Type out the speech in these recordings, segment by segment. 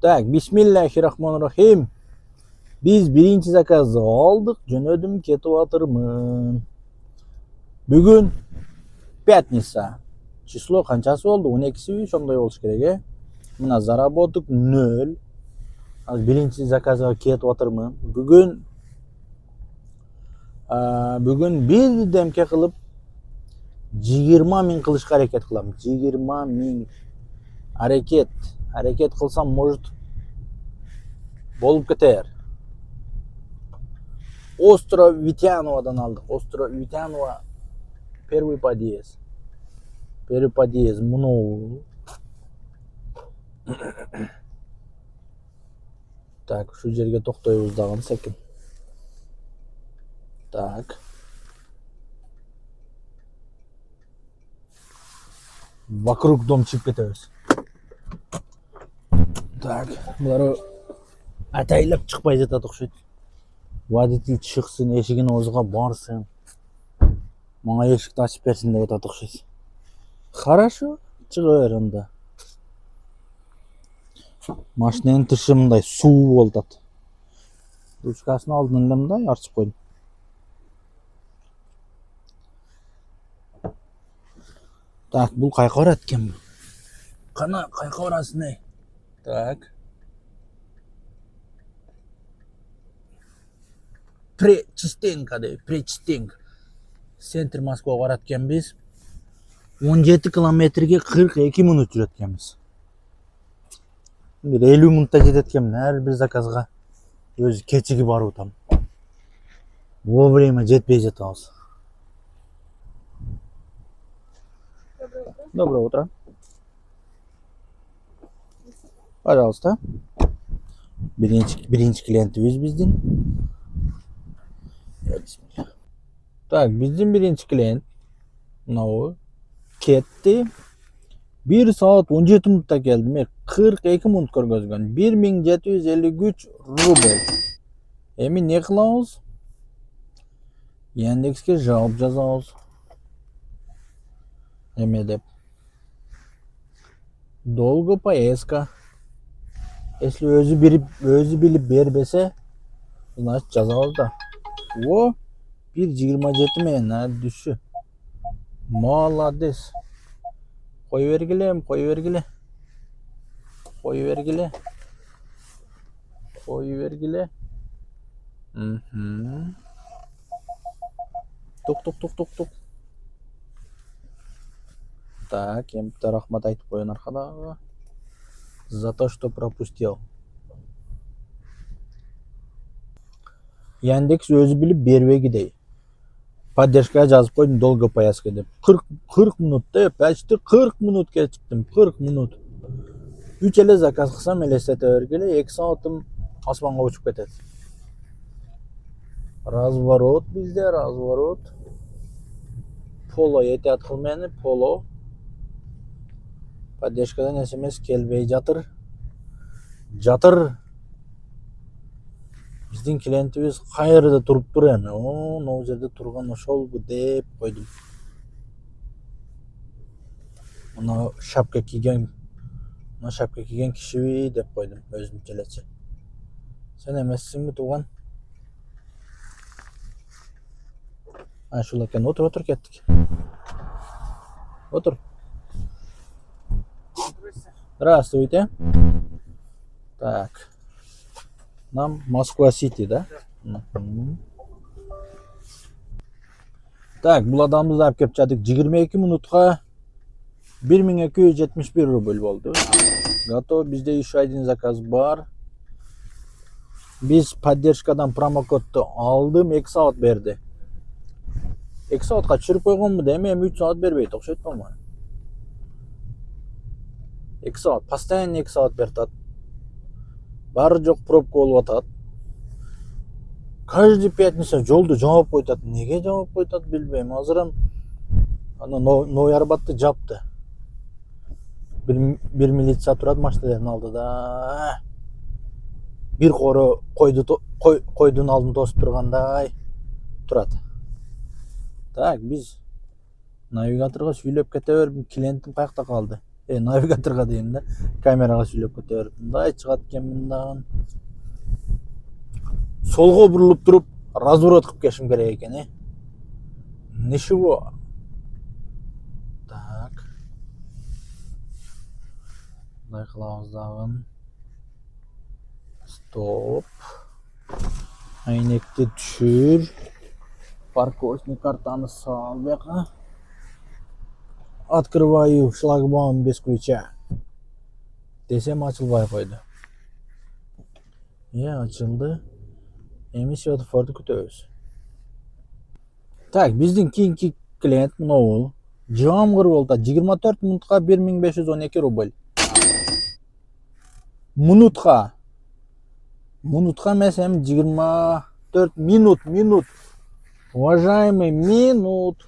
Так, Bismillahirrahmanirrahim. Biz birinci zakazı aldık, jönödüm ketip atırmын. Бүгүн пятница. Число канчасы болду? 12-си ошондой болуш керек, э? Мына заработок 0. Азыр биринчи заказга кетип атырмын. Бүгүн бирдемке кылып 20 миң кылышка аракет кылам. 20 миң аракет кылсам, может болуп кетер. Остров Витяновадан алдык. Остров Витянова первый подъезд. Первый подъезд мынау. Так, ушул жерге токтойбуз дагы секин. Так. Вокруг дом чыгып кетебиз. Так, булар атайлап чыкпай жатат окшойт. Водитель чыксын, эшигин озуга барсын. Мага эшикти ачып берсин деп атат окшойт. Хорошо, чыга бер анда. Машинанын тышы мындай суу болуп атат. Ручкасын алдын эле мындай ачып койдум. Так, бул кайка барат экен? Кана кайка барасың, эй? Так. Пречистенко деп, Пречистенко. Центр Москвага барат экенбиз. 17 километрге 42 минут жүрөт экенбиз. Бир 50 минутта жетет экенмин ар бир заказга. Өзү кечиги барып атам. Вовремя жетпей жатабыз. Доброе утро. Пожалуйста. Биринчи клиентибиз биздин. Так, биздин биринчи клиент мынау кетти. 1 saat 17 minutта келди. 42 минут көргөзгөн. 1753 рубль. Эми не кылабыз? Яндекске жооп жазабыз. Эме деп. Долго поездка. Если өзү билип бербесе, значит жазабыз да. О, 1.27 менен düşü. Молодец. Кой бергиле. Тук. Так, эмти рахмат айтып коеюн аркада. За то, что пропустил. Яндекс өзү билип бербеги дей. Поддержкага жазып койдум долго поездка деп. 40 минутта, почти 40 минут кечиктим. 40 минут. 3 эле заказ кылсам элестете бергиле, 2 саатым асманга учуп кетет. Разворот бизде, разворот. Поло этият кыл мени, поло. Поддержкадан СМС келбей жатыр. Биздин клиентибиз кайерде туруптур эми? О, могу жерде турган ошолбу деп койдум. Мына шапка кийген кишиби деп койдум өзүмчө элечи. Сен эмессиңби тууган? Ушул экен, отур кеттик. Отур. Здравствуйте. Так. Нам Москва-Сити, да? Так, бул адамыбызды алып келип жатык. 22 минутка 1271 рубль болду. Готов. Бизде еще один заказ бар. Биз поддержкадан промокодду алдым, 2 саат берди. 2 саатка түшүрүп койгонмун да, эми 3 саат бербейт окшойт болмой. 2 саат, постоянно 2 саат берет. Бары жок пробка болуп атат. Каждый пятница жолду жаап койтат. Неге жаап койтат билбейм. Азырым ана Новый Арбатты жапты. Бир милиция турат машиналардын алдыда. Бир коро койдун алдын тосуп тургандай турат. Так, биз навигаторго сүйлөп кете берип, клиентим каякта калды? Навигаторға деймін да. Камераға сүйлеп кете беріп. Мындай чыгат экен мындан. Солға бұрылып тұрып, разворот қылып кешім керек екен, Ничего. Так. Мындай кылабыз дагы. Стоп. Айнекти түшүр. Парковочный картаны сал бияка. Открываю шлагбаум без ключа. Десем ачылбай койду. Ачылды. Эми светофорду күтөбүз. Так, биздин кийинки клиент мынау. Жамгыр болду. 24 минутка 1512 рубль. Минутка эмес, 24 минут. Уважаемый, минут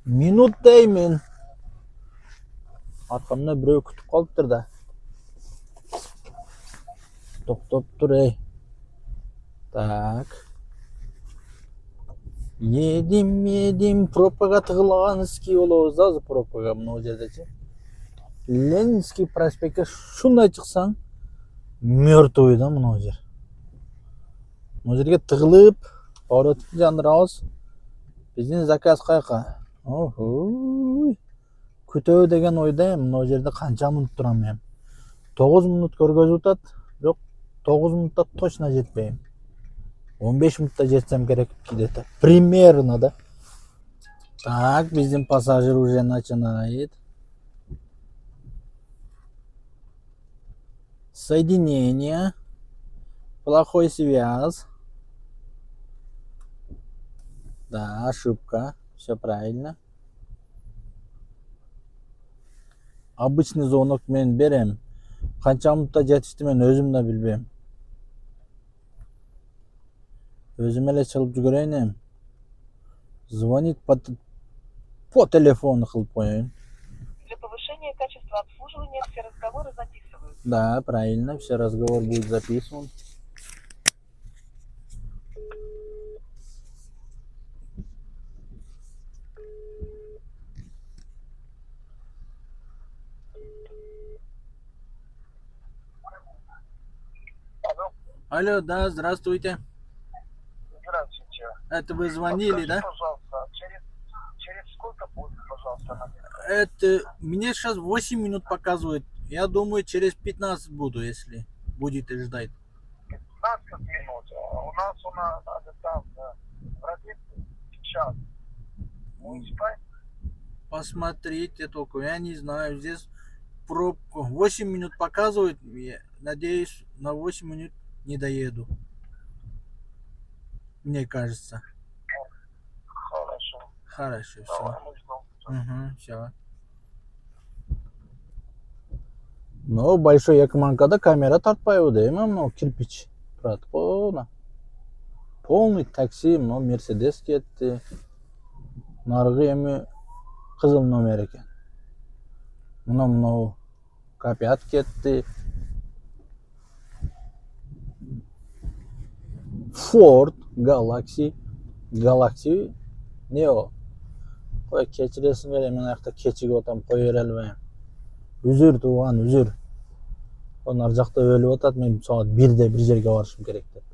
деймин. Аркамда бирөө күтүп калыптыр да. Токтоп тур, Так. Едим, пробкага тыгылганский болобуз да, пробкага мына жердечи. Ленинский проспектке шундай чыксаң, мертвый да мына жер. Мына жерге тыгылып, поворотты жандырабыз. Биздин заказ кайка? Күтөө деген ойдайм. Мына жерде канча минут турам мен? 9 минут көргөзүп атат. Жок, 9 минутта точно жетпейм. 15 минутта жетсем керек где-то. Примерно, да? Так, биздин пассажир уже начинает. Соединение. Плохой связь. Да, ошибка. Все правильно. Обычный звонок мен берем. Канча минутта жетишти мен өзүм да билбейм. Өзүм эле чыгып жүгүрөйүн. Звонить по телефону кылып коеюн. Для повышения качества обслуживания все разговоры записываются. Да, правильно, все разговор будет записан. Алло, да, здравствуйте. Здравствуйте. Это вы звонили, да? Пожалуйста, через сколько будет, пожалуйста, Это мне сейчас 8 минут показывает. Я думаю, через 15 буду, если будете ждать. 15 минут. У нас там вроде сейчас. Муниципаль. Посмотрите только, я не знаю, здесь пробку. 8 минут показывает, я надеюсь, на 8 минут не доеду. Мне кажется. Хорошо, все. Давай, мы ждем. Все. Ну, большой Якиманкада камера тартпай дейм, мынау кирпич турат го. Полный такси, мынау Мерседес кетти. Наргы эми кызыл номер экен. Мынау Капиат кетти. Ford Galaxy Neo. Кой кечиресиңер, мен аякта кечигип атам, кое бере албайм. Үзүр тууган, үзүр. Ар жакта өлүп атат, мен саат 1-де бир жерге барышым керек деп.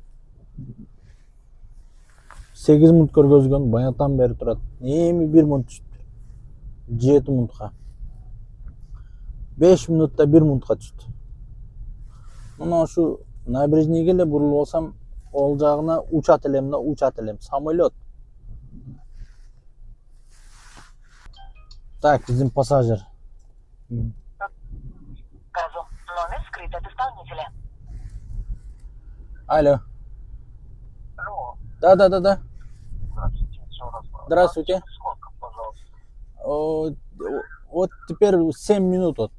8 минут көргөзгөн, баягытан бери турат. Эми 1 минут түштү. 7 минутка. 5 минутта 1 минутка түштү. Мына ушу набережныйга эле бурулуп алсам, ол жагына учат элем, самолет. Так, биздин пассажир. Скажу, номер скрыт от исполнителя. Алло. Алло. Да. Здравствуйте, еще раз. Здравствуйте. Сколько, пожалуйста? Вот теперь 7 минут. Вот.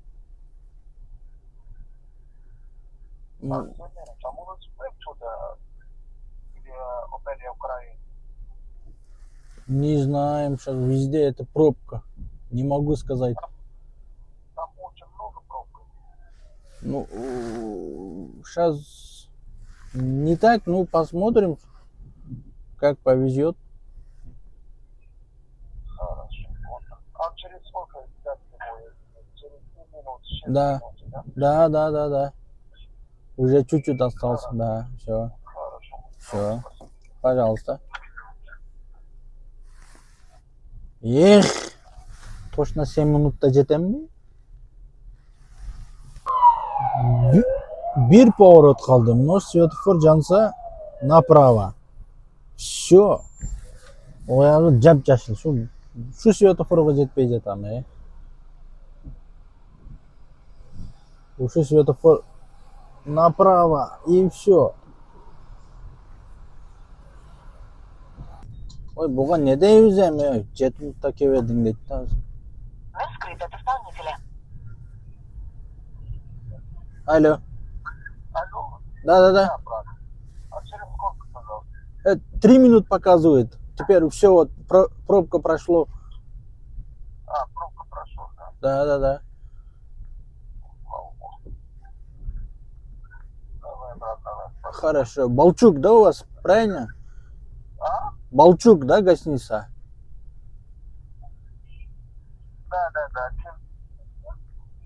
Там у нас чудо или Опелия Украины? Не знаем, сейчас везде это пробка. Не могу сказать. Там очень много пробок. Ну, сейчас не так, ну посмотрим, как повезет. Хорошо. А через сколько будет? Да. Да. Уже чуть-чуть остался, да. Все. Все. Пожалуйста. Эх, точно 7 минутта жетем mi? Bir поворот kaldı. Но светофор жанса направо. Все. Oyagı жап-жашыл. Şu светофорга жетпей жатам, Ушу светофор направо и все. Ой, буга не дейбиз эми? 7 минутта келбедиң дейт да. Раскрыт от исполнителя. Алло. Алло. Да. А через сколько, пожалуйста? 3 минут показывает. Теперь все, вот пробка прошло. Пробка прошла, да? Да. Давай, брат, давай. Хорошо. Балчук, да, у вас? Правильно? Балчук, да, гостиница? Да.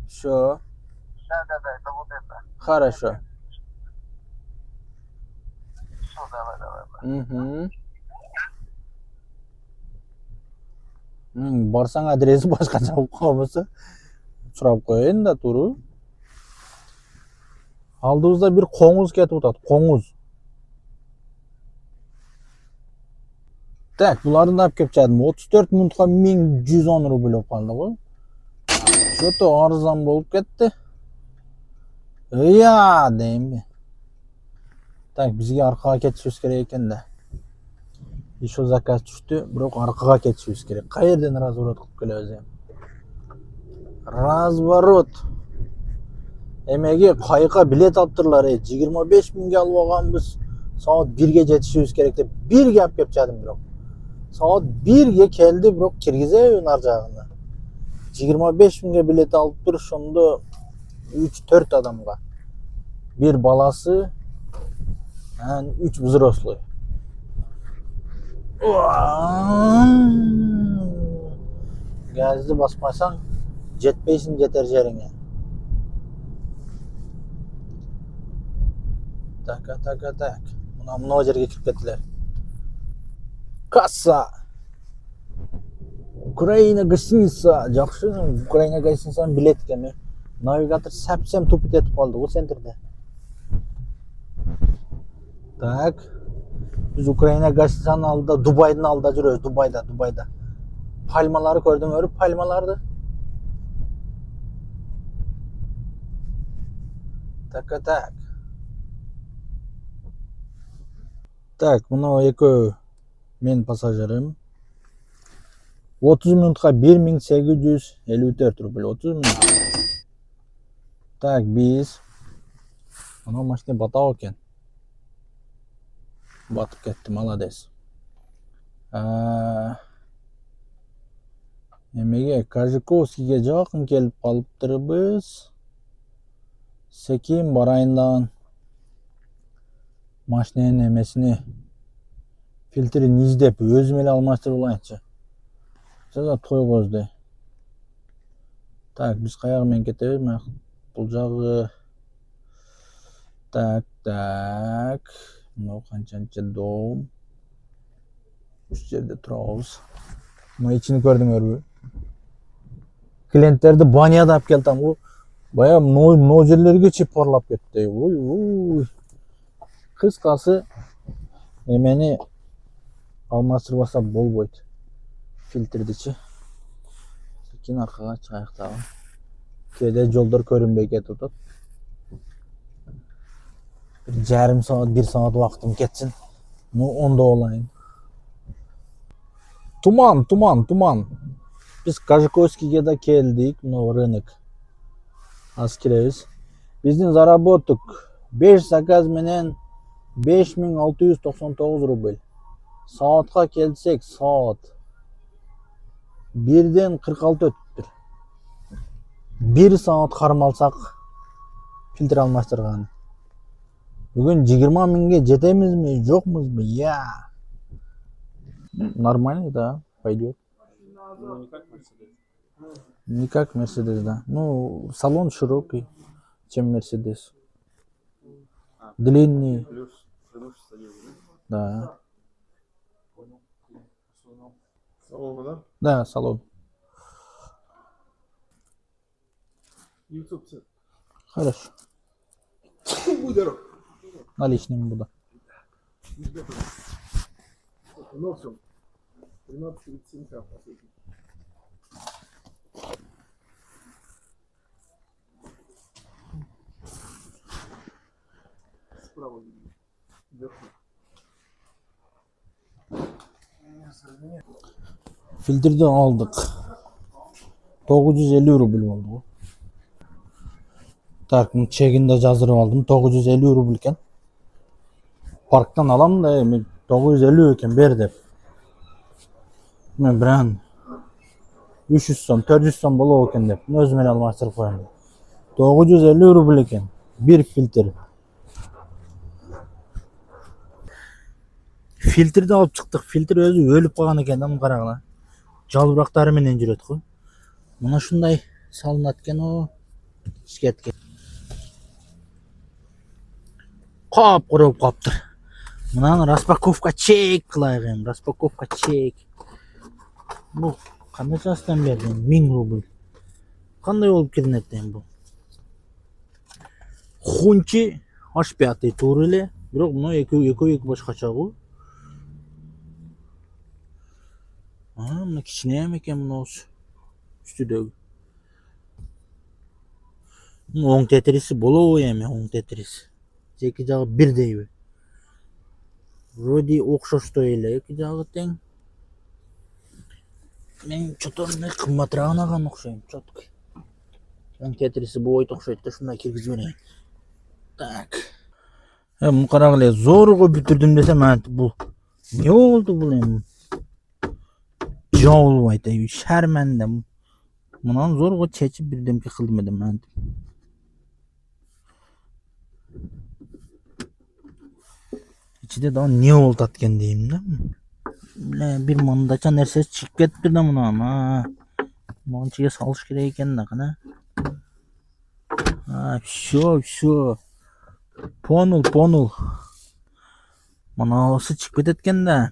Все. Да, это вот это. Хорошо. Все, давай, брат. Угу. Барсаң адресі басқаша болып қалмаса сұрап қояйын да туру. Алдыбызда bir қоңыз кетіп отады. Қоңыз. Так, бұлардың алып келіп чадым. 34 минутқа 1110 рубль болып қалды ғой. Что-то арзан болып кетті. Я деймін. Так, бізге арқаға кетішіміз керек екен де. Еще заказ түшті, бірақ арқаға кетішіміз керек. Қай жерден разворот қылып келеміз? Разворот. Эмеге қайыққа билет алып тұрлар. 25 мыңға алып алғанбыз. Сағат 1-ге жетішіміз керек деп 1-ге алып келіп чадым бірақ. Сағат 1-ге келді, бірақ киргизебин ар жағына. 25 мыңға билет алып тұр, шонда 3-4 адамға. Bir баласы, 3 взрослый. Газды басмасаң, жетпейсің жетер жеріңе. Так. Мына жерге кіріп кеттілер. Касса. Украина гостиница. Жақсы, Украина гостиницаның билет кеме. Навигатор сәпсем тупит етіп қалды ғой центрде. Так. Biz Ukraina gostinicaның алдында, Дубайдың алдында жүрөбүз, Дубайда. Пальмалары көрдүңөр, пальмаларды. Так. Так, мына экөө мен пассажирим. 30 минутка 1854 рубль. 30 минут. Так, биз ана машина батабы экен. Батып кетти, молодец. Эмеге Кожуковскийге жакын келип калыптырбыз. Секин барайындан машинанын эмесини фильтрин издеп өзүм эле алмаштырып алайынчы. Жаза тойгозду. Так, биз каяга менен кетебиз? Бул жагы. Так. Мына канчанча дом. Ушул жерде турабыз. Мына ичини көрдүңөрбү? Клиенттерди баняда алып келдим. Бая но жерлерге чип парлап кетти. Ой. Кыскасы эмени алмаштырбаса болбойт. Фильтрдичи. Секин аркага чайыктагы. Кээде жолдор көрүнбөй кетип атат. 1,5 saat, 1 saat vaktim ketsin. Onda olayın. Tuman. Biz Кожуковскийге да келдик, рынок. Az kiremiz. Биздин заработок 5 заказ менен 5699 рубль. Saatка келсек, saat 1-ден 46 өттүр. 1 saat кармалсак фильтр алмаштырган. Бүгін 20 мыңға жетемизби, жокмузбу? Я. Нормально, да, пойдет. Не как Мерседес, да. Ну, салон широкий, чем Мерседес. Длинный, Плюс предыдущий стадии, да. Салон, да? Да, салон. YouTube цвет. Хорошо. Будь здоров. Наличными буду. Ну все. 13:37 последний. Справа вверху. Filtrden aldık. 950 rubl oldu bu. Так, чегinde жаздырып алдым. 950 rubl ekan. Parktan alam da men 950 ekan ber dep. Men biran 300 so'm, 400 so'm bo'lib ekan dep. O'zim men almashtirib qo'yaman. 950 rubl ekan bir filtr. Filtrni olib chiqdik. Filtr o'zi o'lib qolgan ekan da, qarag'lar. Жалбырактары менен жүрөт го. Мына шундай салынат экен о. Ишкетке. Кап куруп каптыр. Мынаны распаковка чек кылайык эми. Распаковка чек. Бу канчасынан бердим? 1000 рубль. Кандай болуп киринет эми бу? Хунчи H5 туура эле. Бирок мына экөө башкача го. Мына кичинем экен мынабыз. Үстүдөгү. Оң тетириси болобу эми, оң тетириси. Эки жагы бирдейби? Вроде окшоштой эле, эки жагы тең. Мен чотон кымбатыраак алган окшойм, чотко. Оң тетириси бойт окшойт да, шундай киргизип берейин. Так. Муну карагыла эле, зорго бүтүрдүм десем, бул эмне болду бул эми? Жабылбайт, шарманда. Мынаны зорго чечип бирдемке кылдым эдим мен. İçinde daha ne oldu atken diyeyim de. Bir mandacı nersesi çıkıp gitti de bunu ama. Mançıya salış gereken de kana. Ha, şu. Понул. Манасы çıkıp кеткен de.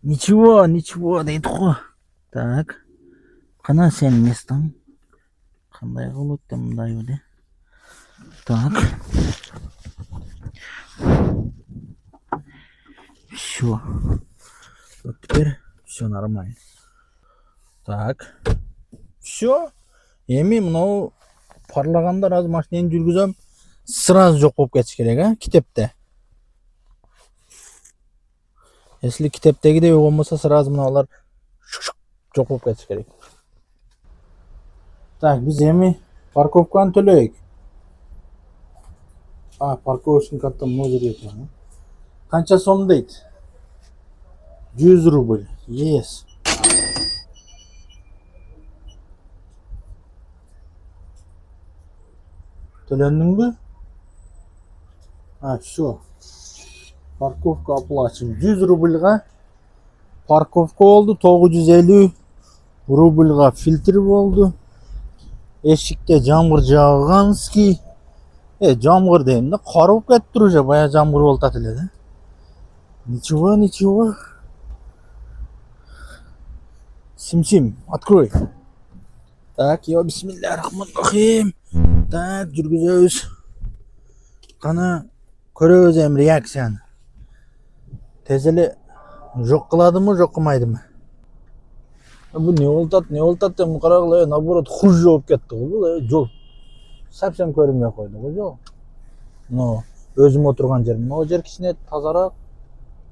Ничего, deydi ko. Так. Kana sen mestan. Qanday qılıp da bunday öyle. Так. Все. Вот теперь все нормально. Так. Все. Эми мынау парлаганда раз машинаны жүргүзөм, сразу жок болуп кетиш керек, а? Китепте. Если китептегидей болбосо, сразу мыналар жок болуп кетиш керек. Так, биз эми парковканы төлөйүк. Парковочный карта мына жерде экен. Канча сом дейт? 100 рубль. Yes. Төлөндүңбү? Все. Парковка оплачен. 100 рубльга парковка болду, 950 рубльга фильтр болду. Эшикте жамгыр жааганский. Жамгыр дейм да, кар болуп кетти уже, бая жамгыр болуп атат эле да. Ничего. Сим, открой. Так, бисмиллахиррахманиррахим. Так, жүргүзөбүз. Кана көрөбүз эми реакцияны. Тез эле жок кыладымы, жок кылмайдымы? Бул не болуп атат эми, карагыла, наоборот хуже болуп кетти го бул, жол. Совсем көрүнбөй койду го жол. Но өзүм отурган жерим, могу жер кичине тазараак,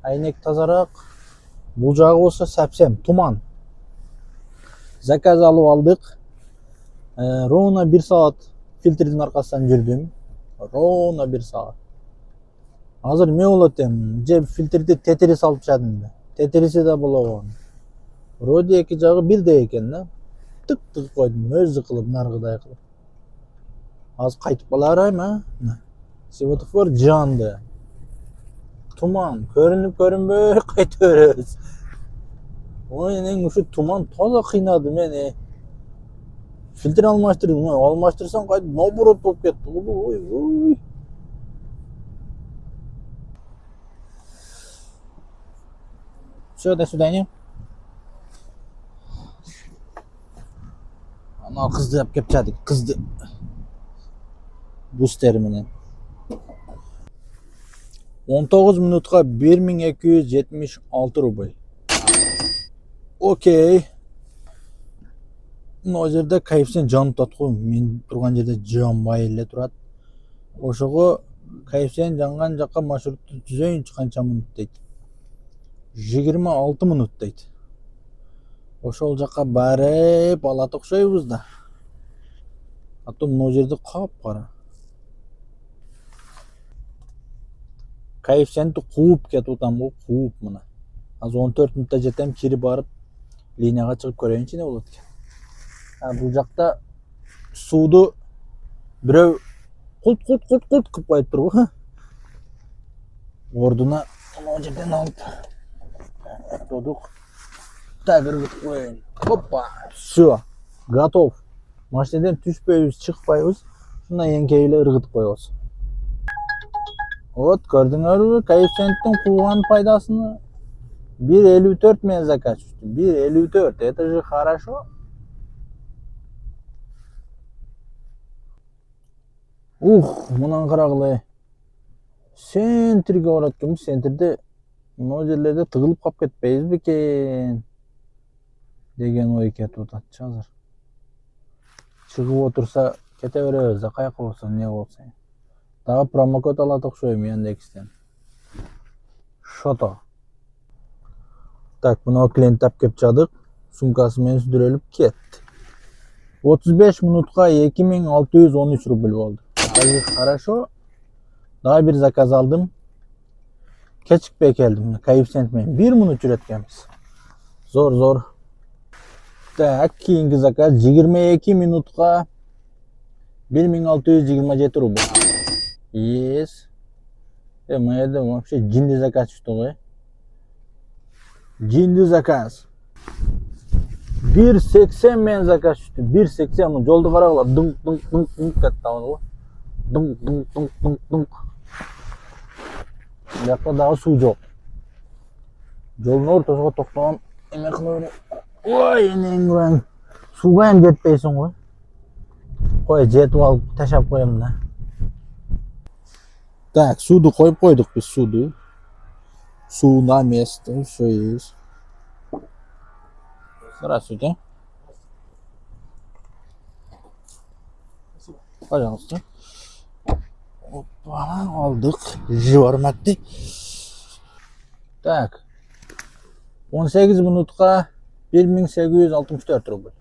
айнек тазараак. Бул жагы болсо совсем туман. Заказ алып алдык. Ровно 1 саат фильтрдин аркасынан жүрдүм. Ровно 1 саат. Азыр эмне болот эми? Же фильтрди тетирис алып чадым да. Тетириси да болобон. Вроде эки жагы бирдей экен да. Тык койдум, өзү кылып, наргыдай кылып. Азыр кайтып кала берайм, а? Светофор жанды. Туман, көрүнүп көрүнбөй кайта беребиз. Oyning şu tuman toza kıynadı meni. Filtre almashtırdım. Almashtirsam qaytib noburot bo'lib ketdi. Oy, oy. Все, до свидания. Ana kızdı yap kepçadık. Kızdı. Booster menен. 19 minutga 1276 rubl. Okey. Мына жерде коэффициент жанып турат го. Мен турган жерде жанбай эле турат. Ошого коэффициент жанган жакка маршрутту түзөйүнчү канча минут дейт. 26 минут дейт. Ошол жакка барып алат окшойбуз да. А то мына жерде капкара. Коэффициентти кууп кетип атам го, кууп мына. Азыр 14 минутта жетем, кирип барып линияга чыгып көрөйүнчү эмне болот экен. Бул жакта сууду бирөө култ кылып коюп турбу. Ордуна мына жерден алып тодук. Так, ыргытып коеюн. Опа, все, готов. Машинеден түшпөйбүз, чыкпайбыз. Шундан эңкейип эле ыргытып коебуз. Вот, көрдүңөрбү, коэффициенттин кууган пайдасыны 1.54 мен заказ түштү. 1.54, это же хорошо. Мынан карагыла. Центрге барат экенбиз, центрде мына жерлерде тыгылып калып кетпейбиз бекен деген ой кетип атат азыр. Чыгып отурса кете беребиз да, каяка болсо эмне болсо. Дагы промокод алат окшойм Яндекстен. Шото. Так, мына клиент тап кеп чадык. Сумкасы менен сүдүрөлүп кетти. 35 минутка 2613 рубль болду. Это хорошо. Daha bir zakaz aldım. Keçikpey geldim. Коэффициент менен 1 минут жүреткенбиз. Зор. Так, кийинки заказ 22 минутка 1627 рубль. Yes. Мына жерде вообще жинди заказ түштү го. Жинди заказ. 1.80 мен заказ түштү. 1.80 жолду карагыла. Дың кетти го. Дың. Бияқта дагы суу жок. Жолдун ортосуна токтогон эме кылып эле. Ой, энең. Сууга эм жетпейсиң го. Кой, жетип алып ташап коем да. Так, сууду коюп койдук биз, сууду. Суу на месте, всё есть. Здравствуйте. Пожалуйста. Опа, алдык. Жибармакты. Так. 18 минутка 1864 рубль.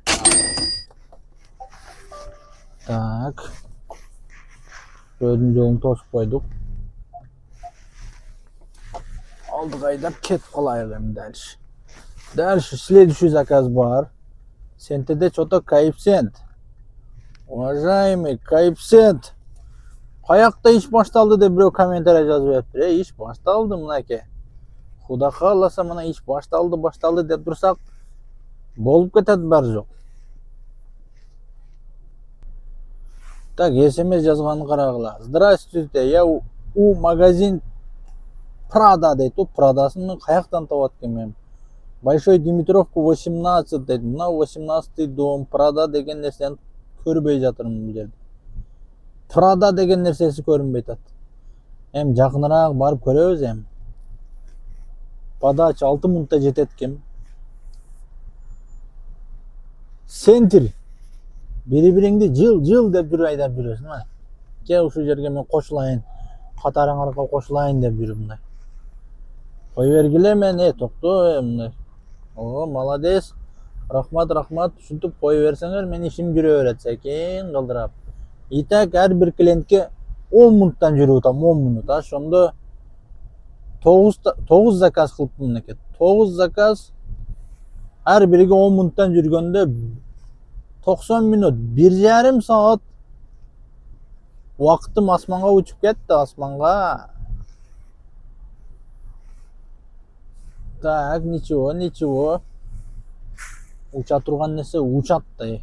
Так. Жолдун жолун тосуп койдук. Алдык айдап кетип калайык эми дальше. Дальше следующий заказ бар. Сентеде что-то коэффициент. Уважаемый, коэффициент. Каякта иш башталды деп бирөө комментарий жазып жатыр. Иш башталды мынакей. Куда кааласа мына иш башталды деп турсак болуп кетет баары жок. Так, SMS жазганын карагыла. Здравствуйте, я у магазин Прада дейт. Прадасын каяктан табат экен? Большой Димитровка 18 дейт. Мына 18 дом Прада деген нерсени көрбөй жатырмын бул жерде. Прада деген нерсеси көрүнбөй атат. Эми жакыныраак барып көрөбүз эми. Подача 6 минутта жетет экен. Центр. Бири-бириңди жыл деп жүрүп айдап жүрөсүң, а. Кел ушул жерге мен кошулайын. Катарыңарга кошулайын деп жүрүп мындай. Кой бергиле мен, токто мындай. О, молодец. Рахмат. Ушинтип кой берсеңер, мен ишим жүрө берет экен, кылдырап. Итак, ар бир клиентке 10 минуттан жүрүп атам, 10 минут. Ошондо 9 заказ кылыпмын мынакей. 9 заказ ар бириге 10 минуттан жүргөндө 90 минут, 1,5 саат убакытым асманга учуп кетти, асманга. Так, ничего. уча турган нерсе учат да.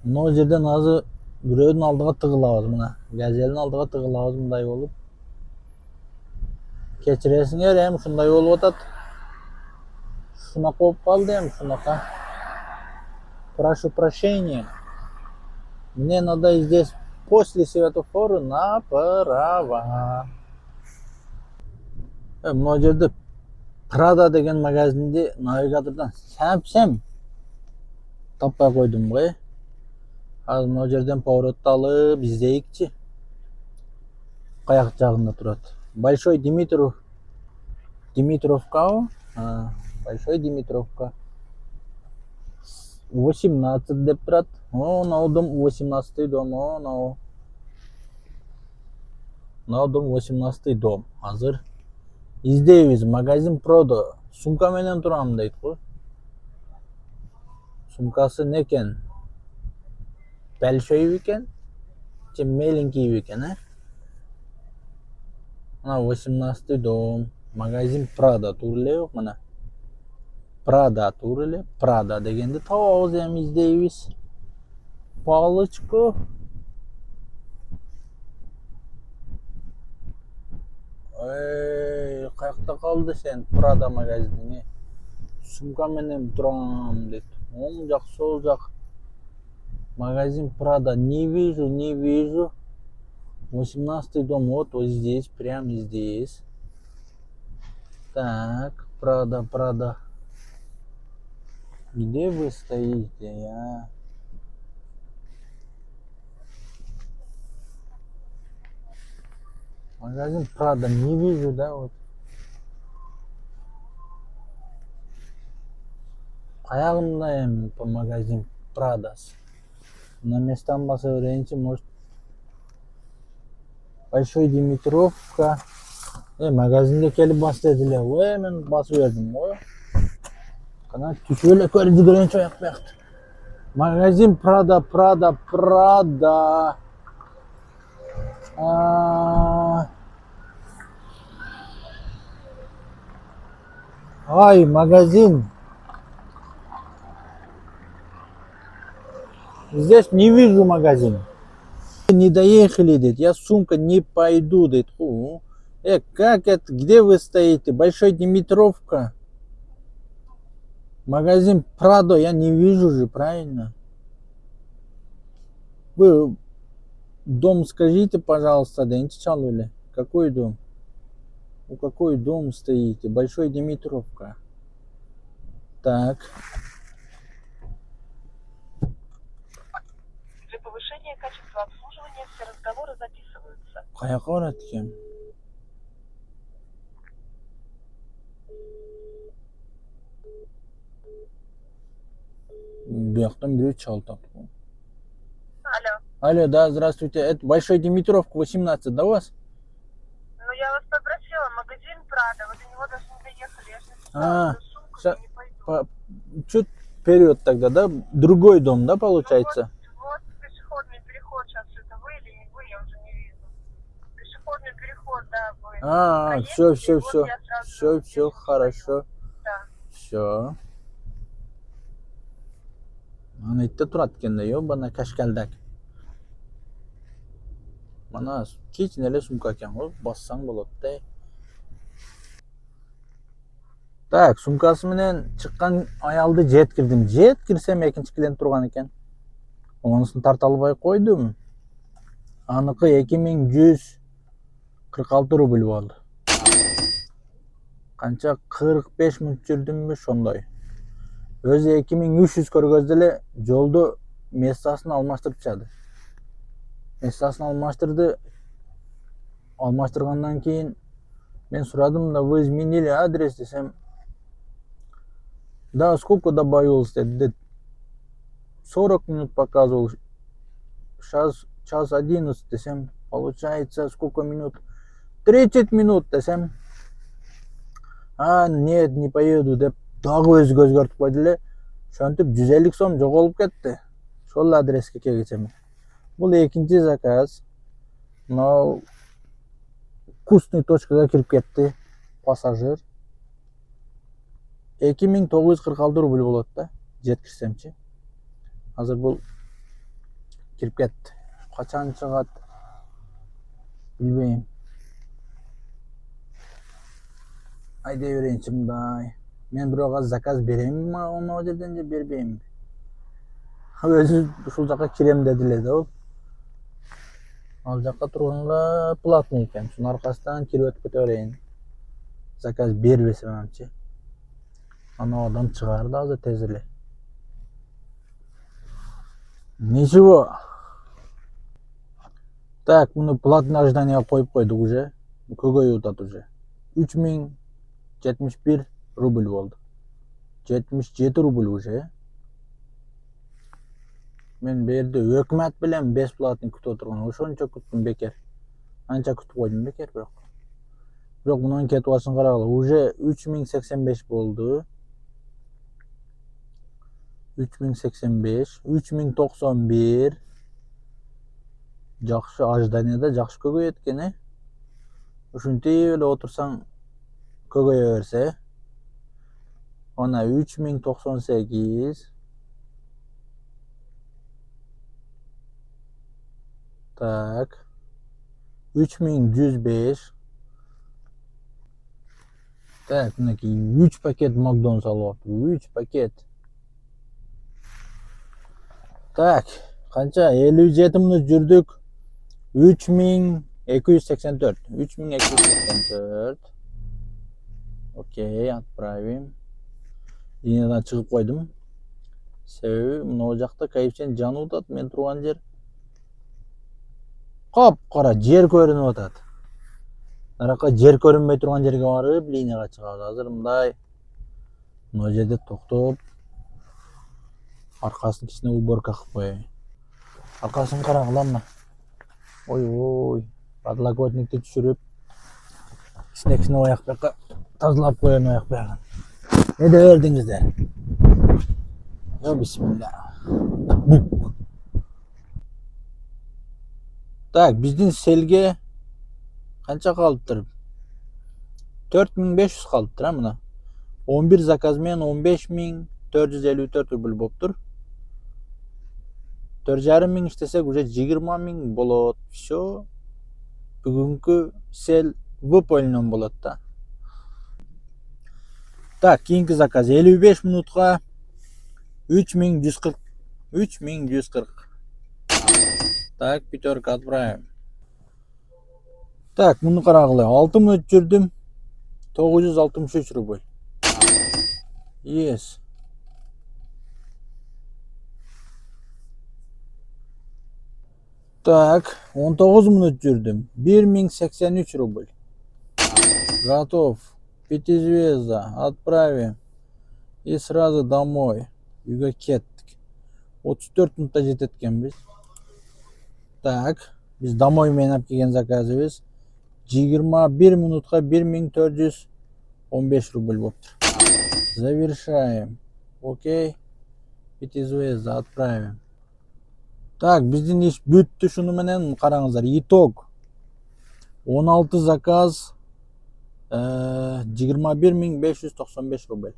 Мына жерден азыр бирөөнүн алдыга тыгылабыз, мына газелдин алдыга тыгылабыз мындай болуп. Кечиресиңер, эми ушундай болуп атат. Шунака болуп калды эми, шунака. Прошу прощения. Мне надо здесь после светофора направо. Мына жерде Prada деген магазинди навигатордон сәмсем таппай койдум го. Азыр мына жерден поворот алып издейикчи. Каяк жагында турат? Большой Димитровка. Большой Димитровка. 18 деп турат. Мынау дом 18 дом. Мынау дом 18 дом. Азыр издейбиз. Магазин Продо. Сумка менен турам дейт го. Сумкасы не экен? Большой екен? Же маленький екен, Мына 18 дом. Магазин Prada тур мына. Prada тур эле. Prada дегенди табабыз, эми издейбиз. Палычка. Каякта калды сен Prada магазиниңи? Сумка менен турам дейт. Оң жак, сол жак. Магазин Prada. Не вижу. 18 дом, вот здесь, прямо здесь. Так, Prada. Где вы стоите, Магазин Prada, не вижу, да, вот. Каягында эми по магазин Prada. На местан баса берейинчи, может. Большой Димитровка. Магазинге келип бас дедиле. Мен басып бердим го. Кана түшүп эле көрүп жүргөнчө аяк бакты. Магазин Prada. Ай, магазин. Здесь не вижу магазин. Не доехали, дед. Я сумка не пойду, дед. Как это? Где вы стоите? Большой Димитровка. Магазин Pradо я не вижу же, правильно? Вы дом скажите, пожалуйста, да, не какой дом? Какой дом стоите? Большой Димитровка. Так. Для повышения качества обслуживания все разговоры записываются. Каяка барат экен? Бияктан бирөө чалтат. Алло, да, здравствуйте. Это Большой Димитровка, 18, да, у вас? Ну, я вас попросила, магазин Prada, вы до него даже не доехали, я же сумку не пойду. Чуть вперед тогда, да? Другой дом, да, получается? Вот пешеходный переход сейчас, это вы или не вы, я уже не вижу. Пешеходный переход, да, вы. Все, хорошо. Да. Все. Аны итте турат экен да, ёбана кашкалдак. Мана кичине эле сумка экен го, бассаң болот да. Так, сумкасы менен чыккан аялды жеткирдим. Жеткирсем экинчи клиент турган экен. Онусун тарта албай койдум. Аныкы 2146 рубль болду. Канча 45 мүнөт жүрдүмбү ошондой. Өзү 2300 көргөздө эле жолду местасын алмаштырып чыгды. Местасын алмаштырды. Алмаштыргандан кийин мен сурадым да, вы изменили адрес десем. Да, сколько добавилось, дед? 40 минут показывал. Сейчас час 11 десем. Получается сколько минут? 30 минут десем. Нет, не поеду деп дагы өзгө өзгөртүп койду эле. Ошентип 150 сом жоголуп кетти. Ошол адреске келгечем. Бул экинчи заказ. Мына вкусный точкага кирип кетти. Пассажир. 2946 рубль болот да. жеткирсемчи. Азыр бул кирип кетти. Качан чыгат билбейм. Айдай берейинчи мындай. Мен бирок азыр заказ беремби оно жерден же бербеймби? Өзү ушул жака кирем деди эле да ол. Ал жака турганга платный экен. Шунун аркасынан кирип өтүп кете берейин. Заказ бербесемчи. Ана адам чыгар да азыр тез эле. Ничего. Так, муну платный ожиданияга коюп койдук уже. Көбөйүп атат уже. 3071 рубль болду. 77 рубль уже. Мен берди өкмөт билен бесплатный күтүп отурган. Ошончо күттүм бекер. Анча күтүп койдум бекер бирок. Бирок мунун кетибасын карагыла. Уже 3085 болду. 3085, 3091. Жакшы ожиданияда жакшы көбөйөт экен, Ушинтип эле отурсаң көбөйө берсе. Ана 3098. Так. 3105. Так, мынакей 3 пакет Макдональдс алып атып. 3 пакет. Так, канча 57 мүнөт жүрдүк. 3284. 3284. Окей, отправим. Линиядан чыгып койдум. Себеби мына жакта коэффициент жанып атат, мен турган жер. Кара жер көрүнүп атат. Наракка жер көрүнбөй турган жерге барып, линияга чыгабыз. Азыр мындай мына жерде токтоп, аркасын кичине уборка кылып коеюн. Аркасын карагыла мына. Ой, подлокотникти түшүрүп, кичине аяк жакка тазалап коеюн аяк биягын. Эде бердиңиздер. Бисмилля. Так, биздин селге канча калыптыр? 4500 калыптыр, мына. 11 заказ менен 15454 рубль болуптур. 4,5 миң иштесек уже 20 миң болот. Всё. Бүгүнкү сел выполнен болот да. Так, кийинки заказ 55 минутка 3140. 3140. Так, пятерка отправим. Так, муну карагыла. 6 мүнөт жүрдүм. 963 рубль. Yes. Так, 19 мүнөт жүрдүм. 1083 рубль. Готов. 5 звезда. Отправим. И сразу домой. Үйгө кеттик. 34 минутта жетет экенбиз. Так, биз домой менен алып келген заказыбыз 21 минутка 1415 рубль болуптур. Завершаем. Окей. 5 звезда. Отправим. Так, биздин иш бүттү. Шуну менен караңыздар. Итог. 16 заказ 21595 рубль.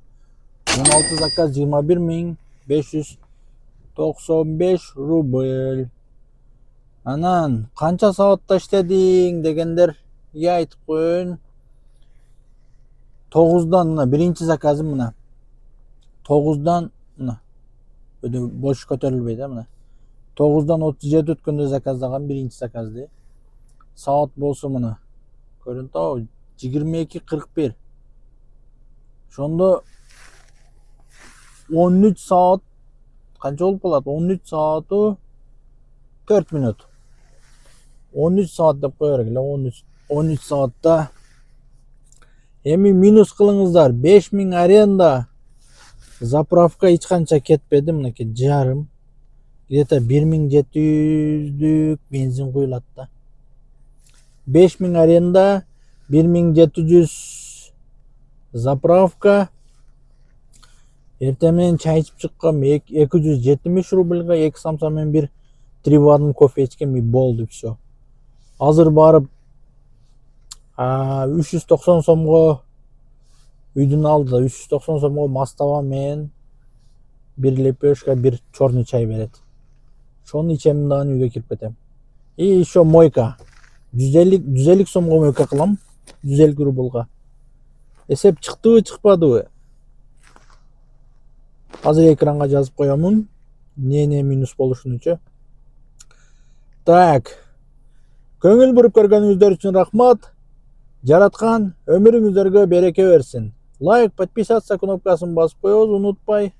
16 заказ 21595 рубль. Анан канча саатта иштедиң дегендерге айтып коеюн. 9-дан мына биринчи заказым мына. 9-дан мына. Өдө бош көтөрүлбөй да мына. 9-дан 37 өткөндө заказдаган биринчи заказды. Саат болсо мына. Көрүнүп атабы? 22:41. Ошондо 13 саат канча болуп калат? 13 саату 4 мүнөт. 13 саат деп кое бергиле. 13 саатта. Эми минус кылыңыздар. 5000 аренда. Заправка эч канча кетпеди. Мынакей жарым. Где-то 1700 бензин куюлат да. 5000 аренда, 1700 заправка. Эртең менен чай ичип чыккам 270 рубльга 2 самса менен бир 3 ванн кофе ичкем и болду всё. Азыр барып 390 сомго үйдүн алдыда 390 сомго мастава менен Bir лепешка, bir черный чай берет. Шону ичем дагы үйгө кирип кетем. И еще мойка. 150 сомго мойка кылам. 150 рублга. Эсеп чыктыбы, чыкпадыбы? Азыр экранга жазып коемун. Не минус болушунучу. Так. Көңүл буруп көргөнүңүздөр үчүн рахмат. Жараткан өмүрүңүздөргө береке берсин. Лайк, подписаться кнопкасын басып коебуз, унутпай.